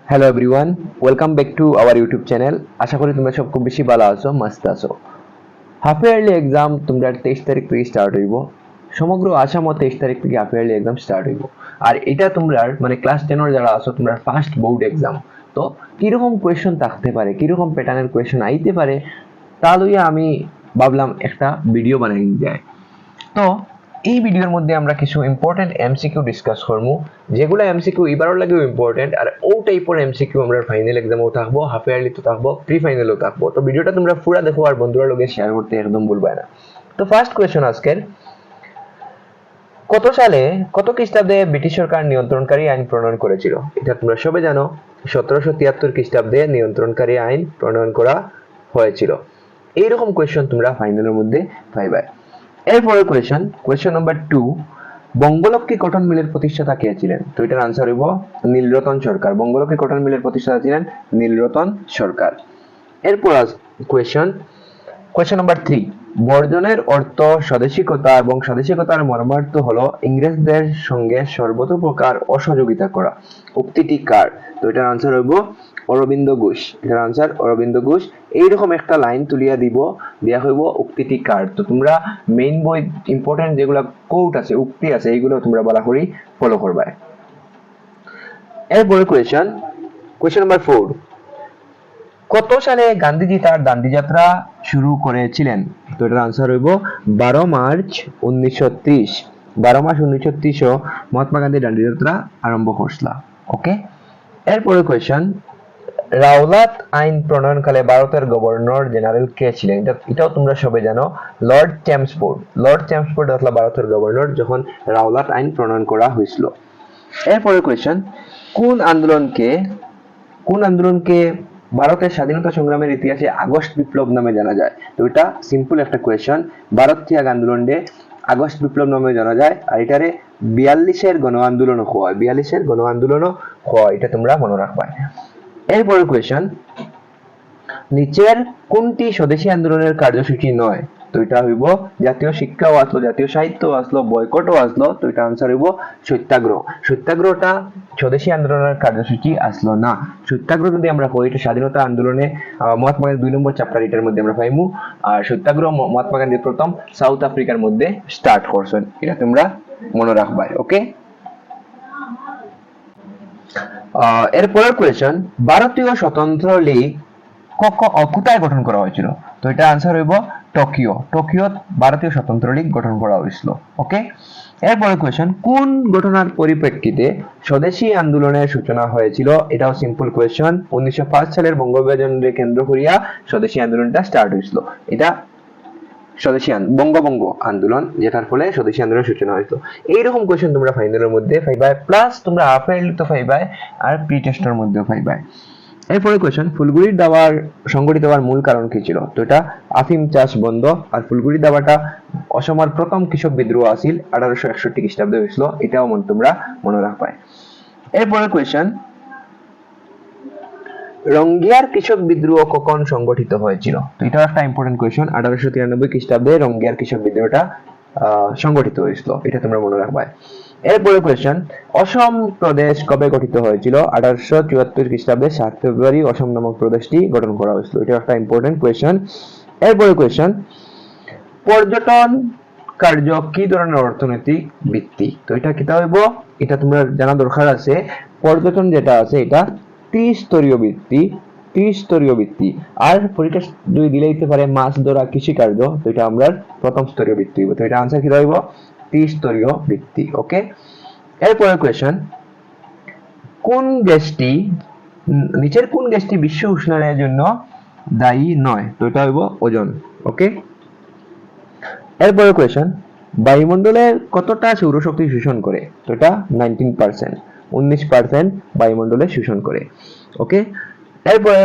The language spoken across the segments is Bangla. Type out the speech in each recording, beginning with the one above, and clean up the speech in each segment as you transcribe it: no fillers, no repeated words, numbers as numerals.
Hello everyone, welcome back to our YouTube channel. আশা করি তোমরা সব খুব বেশি ভালো আছো, মস্ত আছো। হাফ ইয়ারলি এক্সাম তোমরা 23 তারিখ থেকে স্টার্ট হইব। সমগ্র আসামও 23 তারিখ থেকে হাফ ইয়ারলি এক্সাম স্টার্ট হইব। আর এটা তোমরা মানে ক্লাস 10 এর যারা আছো তোমরা ফার্স্ট বোর্ড এক্সাম। তো কিরকম কোয়েশ্চন থাকতে পারে, কিরকম প্যাটার্নের কোয়েশ্চন আইতে পারে, তা লইয়া আমি ভাবলাম একটা ভিডিও বানাই যায়। তো এই ভিডিওর মধ্যে আমরা কিছু ইম্পর্টেন্ট এমসিকিউ ডিসকাস করবো, যেগুলো এমসিকিউ এবারও লাগেও ইম্পর্টেন্ট। আর ও টাইপের এমসিকিউ আমরা ফাইনাল এক্সামেও থাকবো, হাফ ইয়ারলি তো থাকবো, প্রি ফাইনালও থাকবো। তো ভিডিওটা তোমরা পুরো দেখো আর বন্ধুরা লোকে শেয়ার করতে একদম ভুলবে না। তো ফার্স্ট কোয়েশ্চন আজকের, কত সালে কত খ্রিস্টাব্দে ব্রিটিশ সরকার নিয়ন্ত্রণকারী আইন প্রণয়ন করেছিল? এটা তোমরা সবে জানো, 1773 খ্রিস্টাব্দে নিয়ন্ত্রণকারী আইন প্রণয়ন করা হয়েছিল। এইরকম কোয়েশ্চন তোমরা ফাইনালের মধ্যে পাইবে। এরপরে কোয়েশ্চন নাম্বার 2, বঙ্গলক্ষ্মী কটন মিলের প্রতিষ্ঠাতা কে ছিলেন? তো এটার আনসার হইব নীলরতন সরকার। বঙ্গলক্ষ্মী কটন মিলের প্রতিষ্ঠাতা ছিলেন নীলরতন সরকার। এরপর কোয়েশ্চন নাম্বার 3, বর্জনের অর্থ স্বদেশিকতা এবং স্বদেশিকতার মর্মার্থ হলো ইংরেজদের সঙ্গে সর্বতোপ্রকার অসহযোগিতা করা। উক্তিটি কার? তো এটার আনসার হইব অরবিন্দ ঘোষ। এটার আনসার অরবিন্দ ঘোষ। এইরকম একটা লাইন তুলিয়া দিয়া হইব উক্তিটি কার। তো তোমরা মেইন বই ইম্পর্টেন্ট যেগুলা কোট আছে, উক্তি আছে, এইগুলো তোমরা বলা করি ফলো করবা। এরপরে কোয়েশ্চন নাম্বার 4, কত সালে গান্ধীজি তার দান্ডি যাত্রা শুরু করেছিলেন? তো এটার আনসার হইব 12 মার্চ 1930। 12 মার্চ 1930 মহাত্মা গান্ধী দান্ডি যাত্রা আরম্ভ করছিল। ওকে। এরপরে রাওলাত আইন প্রণয়নকালে ভারতের গভর্নর জেনারেল কে ছিলেন? এটাও তোমরা সবাই জানো, লর্ড চেমসফোর্ড। লর্ড চেমসফোর্ড আসলে ভারতের গভর্নর যখন রাওলাত আইন প্রণয়ন করা হয়েছিল। এরপরে কোন আন্দোলনকে ভারতের স্বাধীনতা সংগ্রামের ইতিহাসে আগস্ট বিপ্লব নামে জানা যায়? তো এটা সিম্পল একটা কোয়েশ্চন। ভারত ত্যাগ আন্দোলনে আগস্ট বিপ্লব নামে জানা যায়। আর এটারে 42-এর গণ আন্দোলনও হয়, 42-এর গণ আন্দোলনও হয়, এটা তোমরা মনে রাখবা। এরপরে নিচের কোনটি স্বদেশী আন্দোলনের কার্যসূচি নয়? তো এটা হইব জাতীয় শিক্ষাও আসলো, জাতীয় সাহিত্যও আসলো, বয়কটও আসলো। তো এটা আনসার হইব সত্যাগ্রহ। সত্যাগ্রহটা স্বদেশী আন্দোলনের কার্যসূচি আসলো না। সত্যাগ্রহ যদি আমরা কই, এটা স্বাধীনতা আন্দোলনে মহাত্মা গান্ধী 2 নম্বর চ্যাপ্টার এটার মধ্যে আমরা পাইমু। আর সত্যাগ্রহ মহাত্মা গান্ধী প্রথম সাউথ আফ্রিকার মধ্যে স্টার্ট করছেন, এটা তোমরা মনে রাখবা। ওকে। এরপরের ভারতীয় স্বতন্ত্র লীগ কোথায় গঠন করা হয়েছিল? তো এটা আনসার হইব টোকিও। টোকিও ভারতীয় স্বতন্ত্র লীগ গঠন করা হয়েছিল। ওকে। এরপরে কোন ঘটনার পরিপ্রেক্ষিতে স্বদেশী আন্দোলনের সূচনা হয়েছিল? এটাও সিম্পল কোয়েশ্চন। 1905 সালের বঙ্গবিভাজনকে কেন্দ্র করিয়া স্বদেশী আন্দোলনটা স্টার্ট হয়েছিল। এটা বঙ্গভঙ্গ আন্দোলন, যেটার ফলে স্বদেশী আন্দোলনের সূচনা হয়েছিল। এইরকম কোয়েশ্চন তোমরা ফাইনালের মধ্যে পাইবা, প্লাস তোমরা হাফ ইয়ারলি তো পাইবা আর প্রি টেস্টের মধ্যেও পাইবা। এরপরে ফুলগুড়ির দাবার সংগঠিত হওয়ার মূল কারণ কি ছিল? তো এটা আফিম চাষ বন্ধ। আর ফুলগুড়ির দাবাটা অসমের প্রথম কৃষক বিদ্রোহ আছিল, 1861 খ্রিস্টাব্দে হয়েছিল, এটাও তোমরা মনে রাখবা। এরপরে রঙ্গিয়ার কৃষক বিদ্রোহ কখন সংগঠিত হয়েছিল? তো এটা একটা ইম্পর্টেন্ট কোয়েশ্চন। 1893 খ্রিস্টাব্দে রঙ্গিয়ার কৃষক বিদ্রোহটা সংগঠিত হয়েছিল, এটা তোমরা মনে রাখবা। এরপরে অসম প্রদেশ কবে গঠিত হয়েছিল? 1874 খ্রিস্টাব্দে 7 ফেব্রুয়ারি অসম নামক প্রদেশটি গঠন করা হয়েছিল, এটা একটা ইম্পর্টেন্ট কোয়েশ্চন। এরপরে পর্যটন কার্য কি ধরনের অর্থনৈতিক ভিত্তি? তো এটা কিতা হইব, এটা তোমরা জানা দরকার আছে। পর্যটন যেটা আছে এটা ত্রিস্তরীয় ভিত্তি, ত্রিস্তরীয় ভিত্তি। আর পরীক্ষা যদি দিলে দিতে পারে মাছ ধরা কৃষিকার্য, তো এটা আমরা প্রথম স্তরীয় ভিত্তি হইব। তো এটা আনসার কি হইব? ত্রিস্তরীয় ভিত্তি। ওকে। এরপরে নিচের কোন গ্যাসটি বিশ্ব উষ্ণায়নের জন্য দায়ী নয়? তো এটা হইব ওজোন। ওকে। এরপরে বায়ুমণ্ডলের কতটা সৌরশক্তি শোষণ করে? তো এটা 19%, 19% বায়ুমণ্ডলে শোষণ করে। ওকে। এরপরে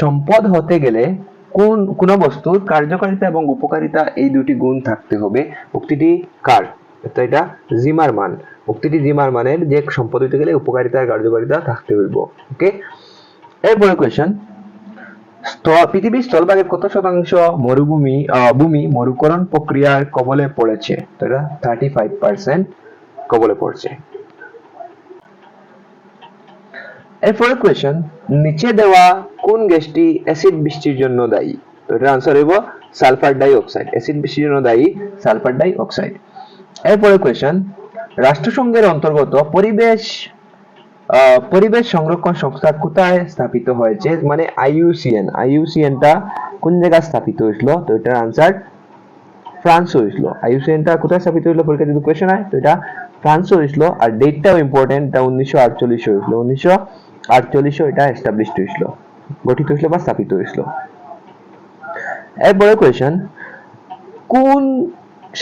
সম্পদ হতে গেলে কোন বস্তুর কার্যকারিতা এবং উপকারিতা এই দুটি গুণ থাকতে হবে? উক্তিটি কার? তো এটা জিমারমান। উক্তিটি জিমারমানের, যে সম্পদ হতে গেলে উপকারিতা আর কার্যকারিতা থাকতে হইব। ওকে। এরপরে পৃথিবীর স্থলভাগের কত শতাংশ ভূমি মরুকরণ প্রক্রিয়ার কবলে পড়েছে? তো এটা 35% কবলে পড়ছে। এরপরে কোয়েশ্চেন, নিচে দেওয়া কোন গ্যাসটি অ্যাসিড বৃষ্টির জন্য দায়ী? তো এটার আনসার হইব সালফার ডাই অক্সাইড। অ্যাসিড বৃষ্টির জন্য দায়ী সালফার ডাই অক্সাইড। এরপরে কোয়েশ্চেন, রাষ্ট্রসংঘের অন্তর্গত পরিবেশ সংরক্ষণ সংস্থা কোথায় স্থাপিত হয়েছে? মানে আইইউসিএনটা কোন জায়গায় স্থাপিত হয়েছিল? তো এটার আনসার ফ্রান্স হয়েছিল। আইইউসিএনটা কোথায় স্থাপিত হয়েছিল পরীক্ষা যদি কোয়েশ্চেন হয়, তো এটা ফ্রান্স হয়েছিল। আর ডেটটাও ইম্পর্টেন্ট, এটা 1948 হয়েছিল। 1948 এটা এস্টাবলিশড হয়েছিল, গঠিত হয়েছিল বা স্থাপিত হয়েছিল। এরপরে কোয়েশ্চেন, কোন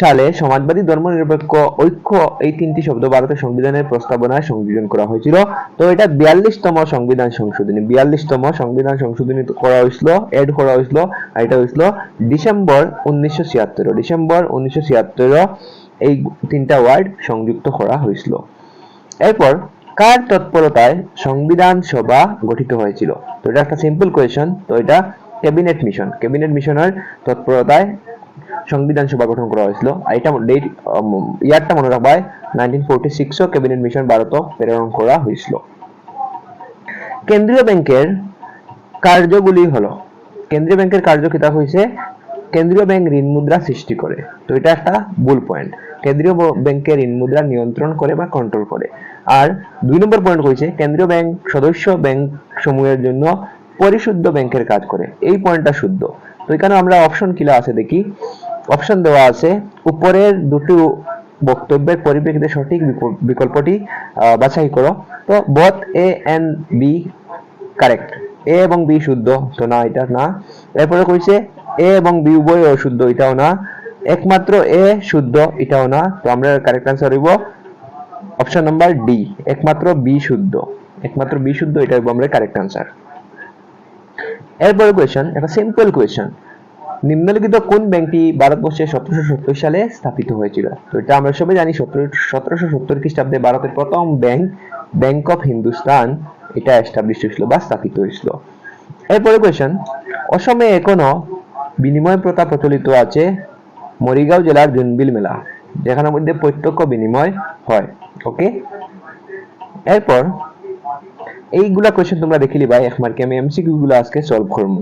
সালে সমাজবাদী ধর্মনিরপেক্ষ ঐক্য এই তিনটি শব্দ ভারতের সংবিধানের প্রস্তাবনায় সংযোজন করা হয়েছিল? তো এটা 42তম সংবিধান সংশোধনী। 42তম সংবিধান সংশোধনী করা হয়েছিল, এড করা হয়েছিল। আর এটা হয়েছিল ডিসেম্বর 1976। ডিসেম্বর 1976 এই তিনটা ওয়ার্ড সংযুক্ত করা হয়েছিল। এরপর কার তৎপরতায় সংবিধান সভা গঠিত হয়েছিল? তো এটা একটা সিম্পল কোয়েশ্চেন। তো এটা ক্যাবিনেট মিশন। ক্যাবিনেট মিশনের তৎপরতায় সংবিধান সভা গঠন করা হয়েছিল। আর এটা ডেট ইয়ারটা মনে রাখবা, 1946 ক্যাবিনেট মিশন ভারত প্রেরণ করা হয়েছিল। কেন্দ্রীয় ব্যাংকের কার্যগুলি হলো, কেন্দ্রীয় ব্যাংকের কার্য কিতাব হয়েছে কেন্দ্রীয় ব্যাংক ঋণ মুদ্রা সৃষ্টি করে। তো এটা একটা ভুল পয়েন্ট। কেন্দ্রীয় ব্যাংকের ঋণ মুদ্রা নিয়ন্ত্রণ করে বা কন্ট্রোল করে। আর 2 নম্বর পয়েন্ট হয়েছে কেন্দ্রীয় ব্যাংক সদস্য ব্যাংক সমূহের জন্য পরিশুদ্ধ ব্যাংকের কাজ করে। এই পয়েন্টটা শুদ্ধ। তো এখানে আমরা অপশন কিলা আছে দেখি। অপশন দেওয়া আছে, উপরের দুটো বক্তব্যের পরিপ্রেক্ষিতে সঠিক বিকল্পটি বাছাই করো। তো both A and B correct. A এবং বি শুদ্ধ, তো না, এটা না। এরপরে কইছে এ এবং বি উভয় অশুদ্ধ, এটাও না। একমাত্র এ শুদ্ধ, এটাও না। তো আমরা কারেক্ট আনসার হইব অপশন নাম্বার ডি, একমাত্র বি শুদ্ধ। একমাত্র বি শুদ্ধ, এটা হইব আমরা কারেক্ট আনসার। এরপরে কোয়েশ্চেন, একটা সিম্পল কোয়েশ্চেন, নিম্নলিখিত কোন ব্যাংকটি ভারতবর্ষে 1770 সালে স্থাপিত হয়েছিল? তো এটা আমরা সবাই জানি 1770 খ্রিস্টাব্দে ভারতের প্রথম ব্যাংক অফ হিন্দুস্তান এটা এস্টাবলিশ হয়েছিল বা স্থাপিত হয়েছিল। এরপরে কোয়েশ্চেন, অসমে এখনো বিনিময় প্রথা প্রচলিত আছে মরিগাঁও জেলার জুনবিল মেলা, যেখানের মধ্যে প্রত্যক্ষ বিনিময় হয়। ওকে, এরপর এইগুলা কোয়েশ্চেন তোমরা দেখে লিবা এক মার্কে। আমি এমসিকিউ গুলো আজকে সলভ করব।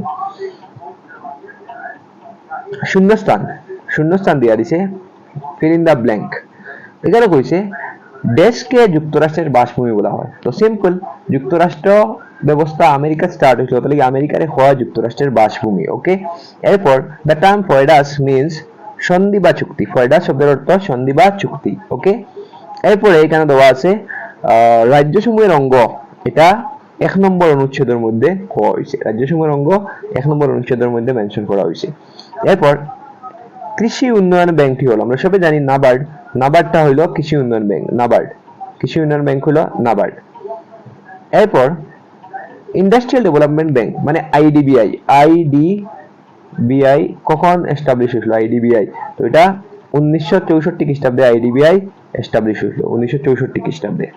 শূন্যস্থান দিয়া দিছে, ফিল ইন দা ব্ল্যাঙ্ক। এখানে কইছে দেশকে যুক্তরাষ্ট্রের বাসভূমি বলা হয়। তো সিম্পল, যুক্তরাষ্ট্র ব্যবস্থা আমেরিকা স্টার্ট হয়েছিল, তাহলে আমেরিকারে হওয়া যুক্তরাষ্ট্রের বাসভূমি। ওকে, এরপর দ্য টার্ম ফয়ডাস মিন্স সন্ধি বা চুক্তি। ফয়ডাস শব্দের অর্থ সন্ধি বা চুক্তি। ওকে, এরপরে এখানে দেওয়া আছে রাজ্যসমূহের অঙ্গ, এটা 1 নম্বর অনুচ্ছেদের মধ্যে হওয়া হয়েছে। রাজ্যসমূহের অঙ্গ 1 নম্বর অনুচ্ছেদের মধ্যে মেনশন করা হয়েছে। এরপর কৃষি উন্নয়ন ব্যাংকটি হলো, আমরা সবাই জানি নাবার্ড। নাবার্ডটা হলো কৃষি উন্নয়ন ব্যাংক। নাবার্ড কৃষি উন্নয়ন ব্যাংক হলো নাবার্ড। এরপর ইন্ডাস্ট্রিয়াল ডেভেলপমেন্ট ব্যাংক মানে আইডিবিআই। আইডিবিআই কখন এস্টাবলিশ হয়েছিল? আইডিবিআই, তো এটা 1964 খ্রিস্টাব্দে আইডিবিআই এস্টাবলিশ হয়েছিল। 1964 খ্রিস্টাব্দে।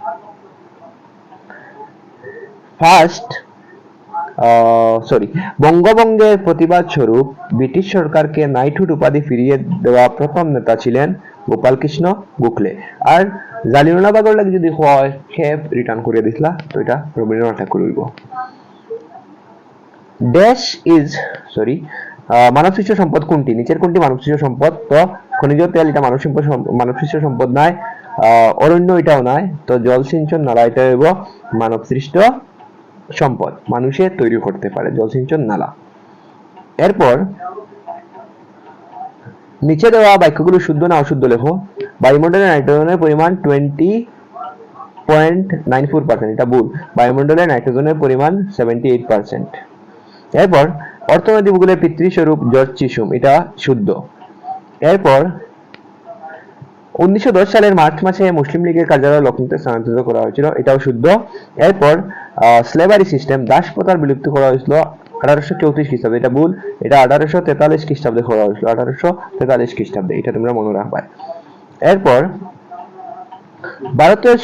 বঙ্গভঙ্গের প্রতিবাদ স্বরূপ ব্রিটিশ সরকারকে নাইটহুড উপাধি ফিরিয়ে দেওয়া প্রথম নেতা ছিলেন গোপাল কৃষ্ণ গোখলে। আর জালিয়ানওয়ালাবাগের লাগি যদি হয় খেপ রিটার্ন করে দিছিলা, তো এটা রবীন্দ্রনাথ ঠাকুর হইব। মানবসৃষ্ট সম্পদ কোনটি? নিচের কোনটি মানবসৃষ্ট সম্পদ? তো খনিজ তেল, এটা মানবসৃষ্ট সম্পদ নয়। অরণ্য, এটাও নয়। তো জলসিঞ্চন নালা, এটা হইব মানবসৃষ্ট সম্পদ, মানুষে তৈরি করতে পারে জলসিঞ্চন নালা। এরপর নিচে দেওয়া বাক্যগুলো শুদ্ধ না অশুদ্ধ লেখো। বায়ুমণ্ডলে নাইট্রোজেনের পরিমাণ 20.94%, এটা ভুল। বায়ুমণ্ডলে নাইট্রোজেনের পরিমাণ 78%। এরপর অর্থনৈতিক ভূগোলের পিতৃস্বরূপ জর্জ চিসুম, এটা শুদ্ধ। এরপর 1910 সালের মার্চ মাসে মুসলিম লীগের কার্যালয় লখনৌতে স্থানান্তরিত করা হয়েছিল, এটাও শুদ্ধ। এরপর স্লেভারি সিস্টেম, দাসপ্রথার বিলুপ্তি করা হয়েছিল 1834 খ্রিস্টাব্দে, এটা ভুল। এটা 1843 খ্রিস্টাব্দে করা হয়েছিল, 1843 খ্রিস্টাব্দে, এটা তোমরা মনে রাখবা। এরপর ভারতের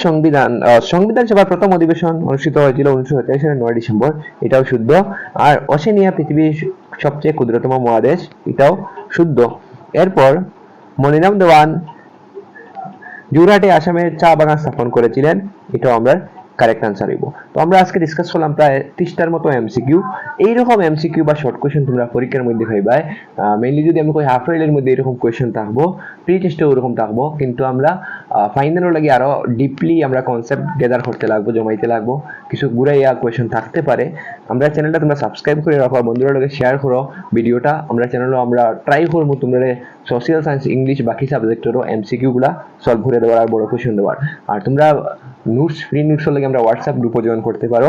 সংবিধান সভার প্রথম অধিবেশন অনুষ্ঠিত হয়েছিল 1947 সালের 9 ডিসেম্বর, এটাও শুদ্ধ। আর ওশেনিয়া পৃথিবীর সবচেয়ে ক্ষুদ্রতম মহাদেশ, এটাও শুদ্ধ। এরপর মনিরাম দেওয়ান যোরহাটে আসামের চা বাগান স্থাপন করেছিলেন, এটাও আমরা কারেক্ট আনসার হইব। তো আমরা আজকে ডিসকাস করলাম প্রায় 30টার মতো এমসিকিউ। এইরকম এমসিকিউ বা শর্ট কোয়েশ্চেন তোমরা পরীক্ষার মধ্যে পাইবা। মেইনলি যদি আমি কই হাফ ইয়ারলির মধ্যে এরকম কোয়েশ্চেন থাকবো, প্রি টেস্টেও ওরকম থাকবো, কিন্তু আমরা ফাইনালের লাগে আরো ডিপলি আমরা কনসেপ্ট গেদার করতে লাগবো, জমাইতে লাগবো, কিছু ঘুরাইয়া কোয়েশ্চেন থাকতে পারে। আমরা চ্যানেলটা তোমরা সাবস্ক্রাইব করে রাখো, বন্ধুরা লগে শেয়ার করো ভিডিওটা। আমরা চ্যানেলে আমরা ট্রাই করবো তোমরা সোশ্যাল সায়েন্স, ইংলিশ, বাকি সাবজেক্টেরও এমসিকিউ গুলা সলভ করে দেওয়ার আর বড় কোয়েশ্চেন দেওয়ার। আর তোমরা নোটস, ফ্রি নোটসের লাগে আমরা হোয়াটসঅ্যাপ গ্রুপও জয়েন করতে পারো।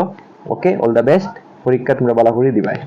ওকে, অল দ্য বেস্ট, পরীক্ষা তোমরা ভালো করে দিবাই।